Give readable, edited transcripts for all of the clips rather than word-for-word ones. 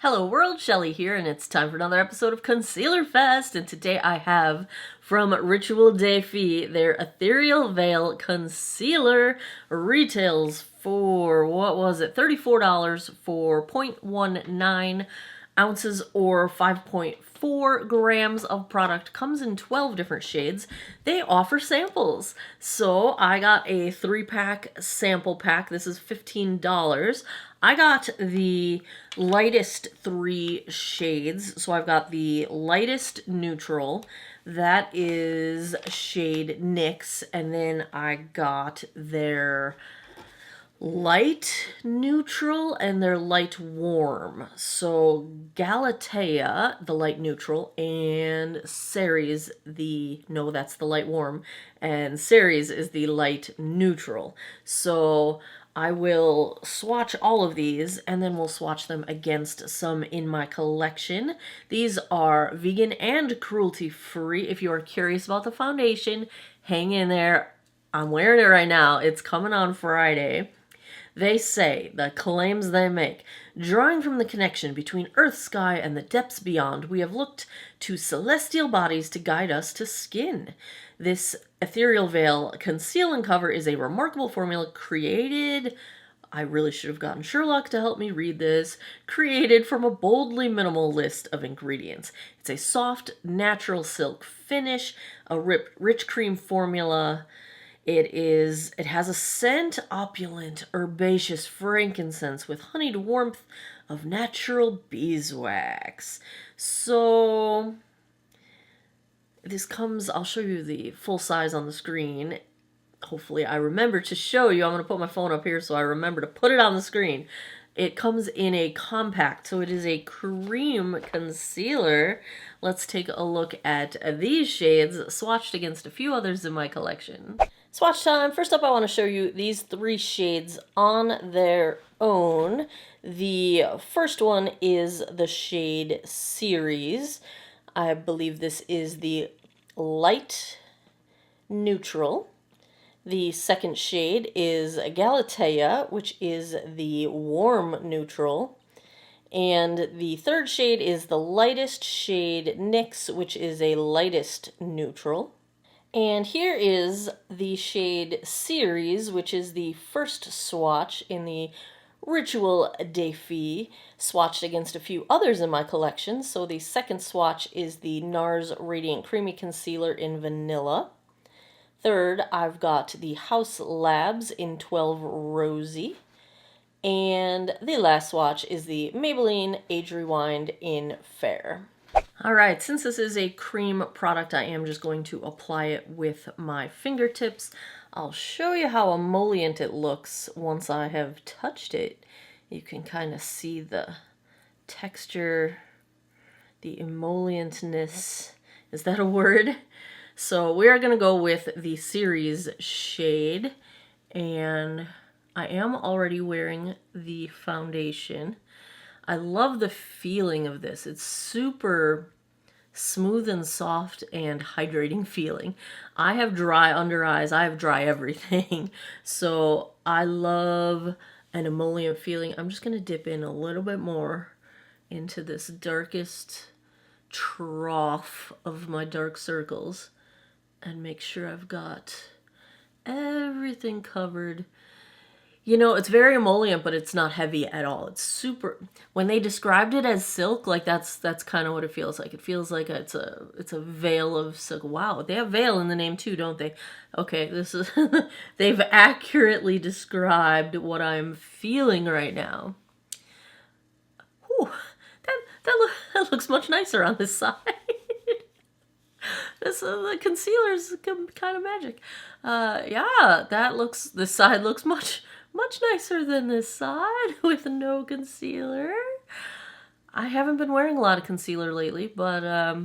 Hello world, Shelly here, and it's time for another episode of Concealer Fest, and today I have from Rituel de Fille their Ethereal Veil Concealer. Retails for, what was it, $34 for 0.19 ounces or 5.4 grams of product. Comes in 12 different shades. They offer samples. So I got a 3-pack sample pack. This is $15. I got the lightest 3 shades. So I've got the lightest neutral. That is shade Nix. And then I got their light neutral and their light warm. So Galatea, the light neutral, and Ceres, that's the light warm, and Ceres is the light neutral. So I will swatch all of these, and then we'll swatch them against some in my collection. These are vegan and cruelty-free. If you are curious about the foundation, hang in there. I'm wearing it right now. It's coming on Friday. They say, the claims they make, drawing from the connection between Earth, sky, and the depths beyond, we have looked to celestial bodies to guide us to skin. This ethereal veil conceal and cover is a remarkable formula created, I really should have gotten Sherlock to help me read this, created from a boldly minimal list of ingredients. It's a soft, natural silk finish, a rich cream formula. It has a scent, opulent, herbaceous frankincense with honeyed warmth of natural beeswax. So this comes, I'll show you the full size on the screen. Hopefully I remember to show you. I'm going to put my phone up here so I remember to put it on the screen. It comes in a compact, so it is a cream concealer. Let's take a look at these shades, swatched against a few others in my collection. Swatch time. First up, I want to show you these 3 shades on their own. The first one is the shade Ceres. I believe this is the light neutral. The second shade is Galatea, which is the warm neutral. And the third shade is the lightest shade Nix, which is a lightest neutral. And here is the shade Ceres, which is the first swatch in the Rituel de Fille, swatched against a few others in my collection. So the second swatch is the NARS Radiant Creamy Concealer in Vanilla. Third, I've got the House Labs in 12 Rosy. And the last swatch is the Maybelline Age Rewind in Fair. Alright, since this is a cream product, I am just going to apply it with my fingertips. I'll show you how emollient it looks once I have touched it. You can kind of see the texture, the emollientness. Is that a word? So we are going to go with the Ceres shade, and I am already wearing the foundation. I love the feeling of this. It's super smooth and soft and hydrating feeling. I have dry under eyes. I have dry everything. So I love an emollient feeling. I'm just going to dip in a little bit more into this darkest trough of my dark circles and make sure I've got everything covered. You know, it's very emollient, but it's not heavy at all. It's super. When they described it as silk, like that's kind of what it feels like. It feels like it's a veil of silk. Wow, they have veil in the name too, don't they? Okay, this is they've accurately described what I'm feeling right now. Whew, that looks much nicer on this side. The concealer's kind of magic. Yeah, this side looks much nicer than this side with no concealer. I haven't been wearing a lot of concealer lately, but I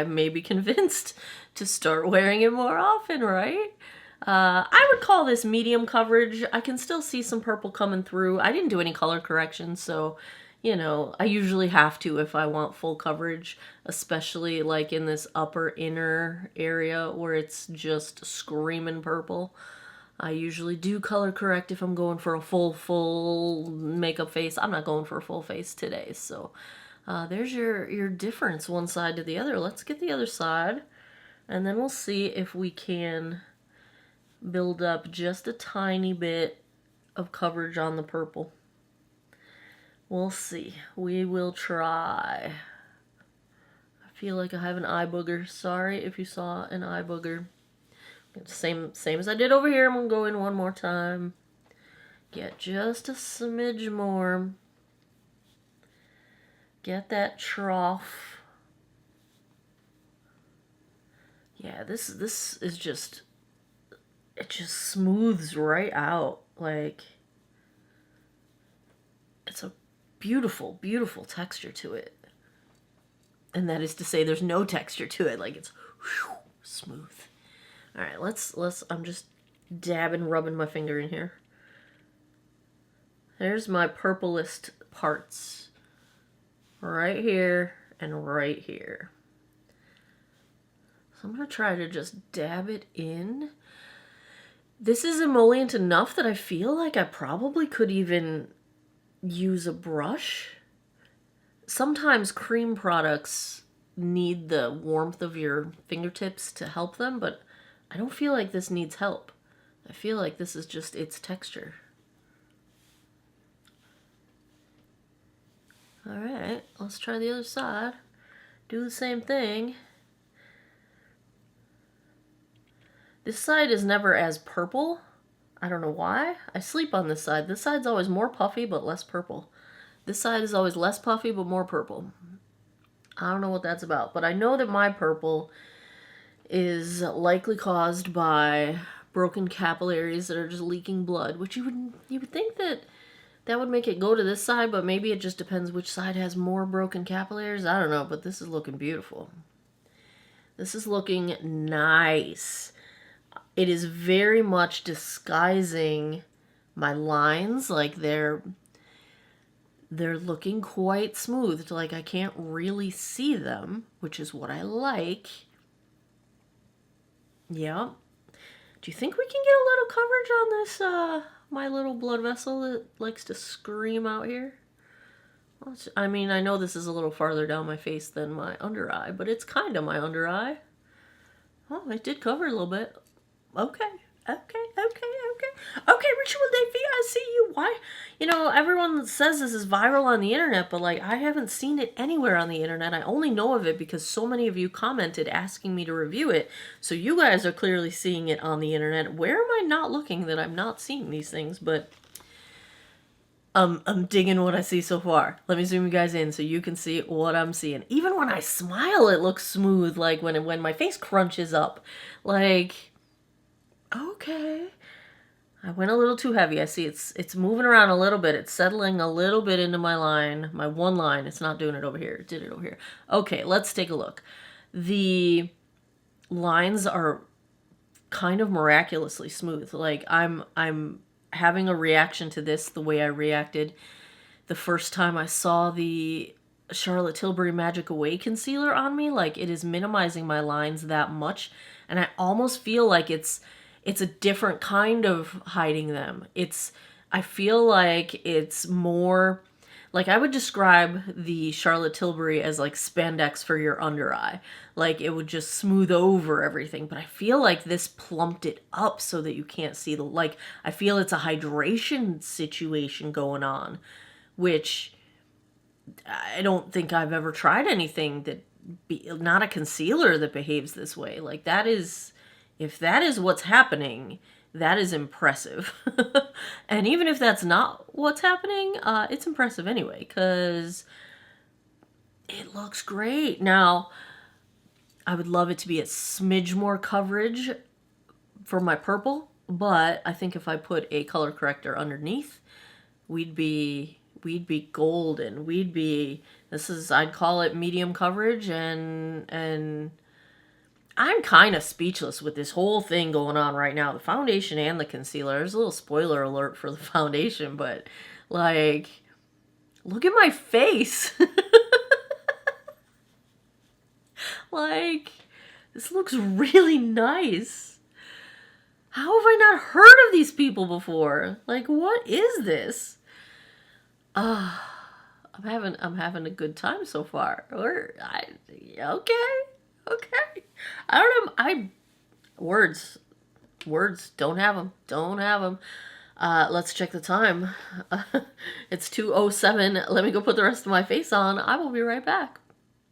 may be convinced to start wearing it more often, right? I would call this medium coverage. I can still see some purple coming through. I didn't do any color correction, so you know, I usually have to if I want full coverage, especially like in this upper inner area where it's just screaming purple. I usually do color correct if I'm going for a full makeup face. I'm not going for a full face today, so there's your difference one side to the other. Let's get the other side, and then we'll see if we can build up just a tiny bit of coverage on the purple. We'll see. We will try. I feel like I have an eye booger. Sorry if you saw an eye booger. Same as I did over here. I'm going to go in one more time. Get just a smidge more. Get that trough. Yeah, this is just, it just smooths right out. Like, it's a beautiful, beautiful texture to it. And that is to say there's no texture to it. Like, it's whew, smooth. All right, let's, I'm just dabbing, rubbing my finger in here. There's my purplest parts. Right here and right here. So I'm going to try to just dab it in. This is emollient enough that I feel like I probably could even use a brush. Sometimes cream products need the warmth of your fingertips to help them, but I don't feel like this needs help. I feel like this is just its texture. Alright, let's try the other side. Do the same thing. This side is never as purple. I don't know why. I sleep on this side. This side's always more puffy but less purple. This side is always less puffy but more purple. I don't know what that's about, but I know that my purple is likely caused by broken capillaries that are just leaking blood, which you would think that would make it go to this side, but maybe it just depends which side has more broken capillaries. I don't know, but this is looking beautiful. This is looking nice. It is very much disguising my lines, like they're looking quite smooth, like I can't really see them, which is what I like. Yeah. Do you think we can get a little coverage on this, my little blood vessel that likes to scream out here? Well, I mean, I know this is a little farther down my face than my under eye, but it's kind of my under eye. Oh, it did cover a little bit. Okay. Okay, Ritual Daffy, I see you. Why? You know, everyone says this is viral on the internet, but like, I haven't seen it anywhere on the internet. I only know of it because so many of you commented asking me to review it. So you guys are clearly seeing it on the internet. Where am I not looking that I'm not seeing these things? But I'm digging what I see so far. Let me zoom you guys in so you can see what I'm seeing. Even when I smile, it looks smooth. Like when my face crunches up, like, okay. I went a little too heavy. I see it's moving around a little bit. It's settling a little bit into my line, my one line. It's not doing it over here. It did it over here. Okay, let's take a look. The lines are kind of miraculously smooth. Like I'm having a reaction to this the way I reacted the first time I saw the Charlotte Tilbury Magic Away concealer on me. Like, it is minimizing my lines that much, and I almost feel like it's a different kind of hiding them. I feel like it's more, like I would describe the Charlotte Tilbury as like spandex for your under eye. Like it would just smooth over everything. But I feel like this plumped it up so that you can't see like, I feel it's a hydration situation going on, which I don't think I've ever tried anything not a concealer that behaves this way. Like if that is what's happening, that is impressive. And even if that's not what's happening, it's impressive anyway, because it looks great. Now, I would love it to be a smidge more coverage for my purple, but I think if I put a color corrector underneath, we'd be golden. I'd call it medium coverage, and I'm kind of speechless with this whole thing going on right now. The foundation and the concealer. There's a little spoiler alert for the foundation, but like, look at my face. Like, this looks really nice. How have I not heard of these people before? Like, what is this? I'm having a good time so far. Okay. I don't know. Words don't have them. Don't have them. Let's check the time. It's 2:07. Let me go put the rest of my face on. I will be right back.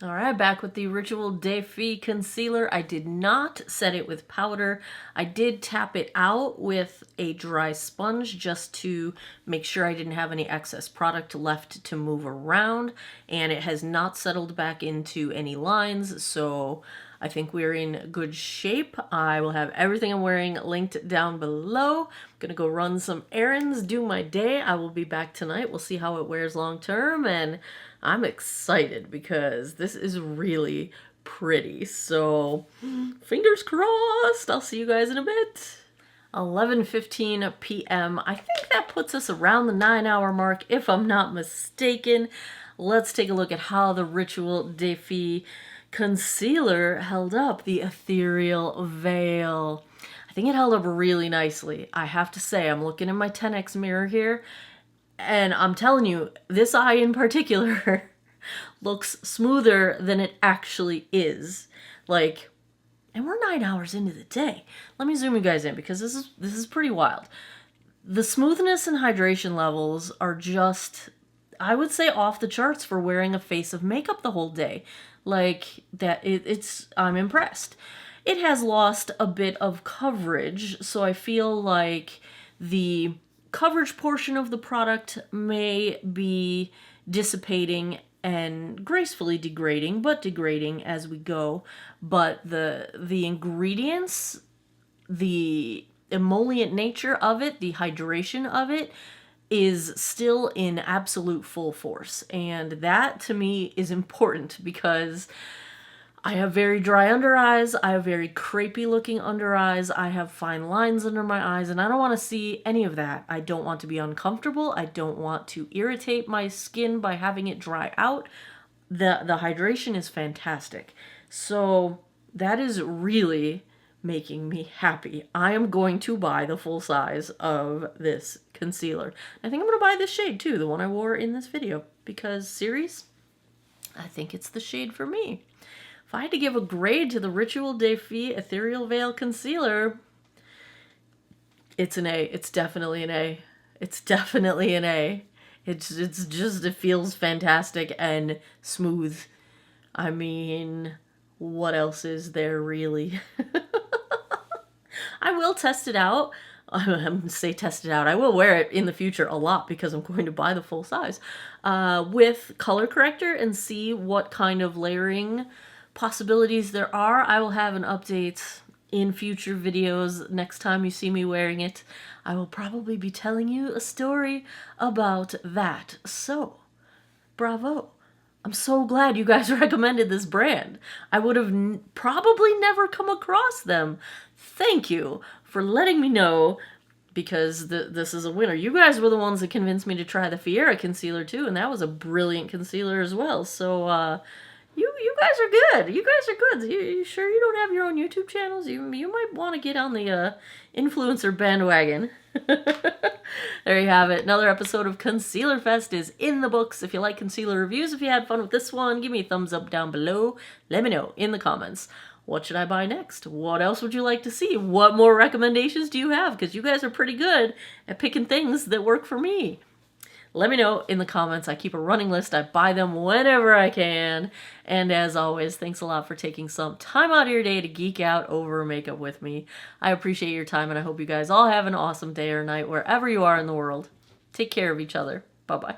All right, back with the Rituel de Fille concealer. I did not set it with powder. I did tap it out with a dry sponge just to make sure I didn't have any excess product left to move around, and it has not settled back into any lines, so I think we're in good shape. I will have everything I'm wearing linked down below. I'm gonna go run some errands, do my day. I will be back tonight. We'll see how it wears long term, and I'm excited because this is really pretty. So fingers crossed. I'll see you guys in a bit. 11:15 p.m. I think that puts us around the 9-hour mark, if I'm not mistaken. Let's take a look at how the Rituel de Fille concealer held up, the ethereal veil. I think it held up really nicely. I have to say, I'm looking in my 10x mirror here, and I'm telling you, this eye in particular looks smoother than it actually is. Like, and we're 9 hours into the day. Let me zoom you guys in because this is pretty wild. The smoothness and hydration levels are just, I would say, off the charts for wearing a face of makeup the whole day. Like, I'm impressed. It has lost a bit of coverage, so I feel like the coverage portion of the product may be dissipating and gracefully degrading, but degrading as we go. But the ingredients, the emollient nature of it, the hydration of it, is still in absolute full force. And that to me is important because I have very dry under eyes, I have very crepey looking under eyes, I have fine lines under my eyes, and I don't want to see any of that. I don't want to be uncomfortable, I don't want to irritate my skin by having it dry out. The hydration is fantastic. So that is really making me happy. I am going to buy the full size of this concealer. I think I'm going to buy this shade too, the one I wore in this video, because Ceres, I think it's the shade for me. If I had to give a grade to the Rituel de Fille Ethereal Veil Concealer, it's an A. It's definitely an A. It's definitely an A. It's just, it feels fantastic and smooth. I mean, what else is there really? I will test it out. I'm going to say test it out. I will wear it in the future a lot because I'm going to buy the full size with color corrector and see what kind of layering possibilities there are. I will have an update in future videos. Next time you see me wearing it, I will probably be telling you a story about that. So, bravo. I'm so glad you guys recommended this brand. I would have probably never come across them. Thank you for letting me know, because this is a winner. You guys were the ones that convinced me to try the Fiera concealer too, and that was a brilliant concealer as well. So you guys are good. You guys are good. You sure you don't have your own YouTube channels? You might want to get on the influencer bandwagon. There you have it. Another episode of Concealer Fest is in the books. If you like concealer reviews, if you had fun with this one, give me a thumbs up down below. Let me know in the comments. What should I buy next? What else would you like to see? What more recommendations do you have? Because you guys are pretty good at picking things that work for me. Let me know in the comments. I keep a running list. I buy them whenever I can. And as always, thanks a lot for taking some time out of your day to geek out over makeup with me. I appreciate your time, and I hope you guys all have an awesome day or night wherever you are in the world. Take care of each other. Bye-bye.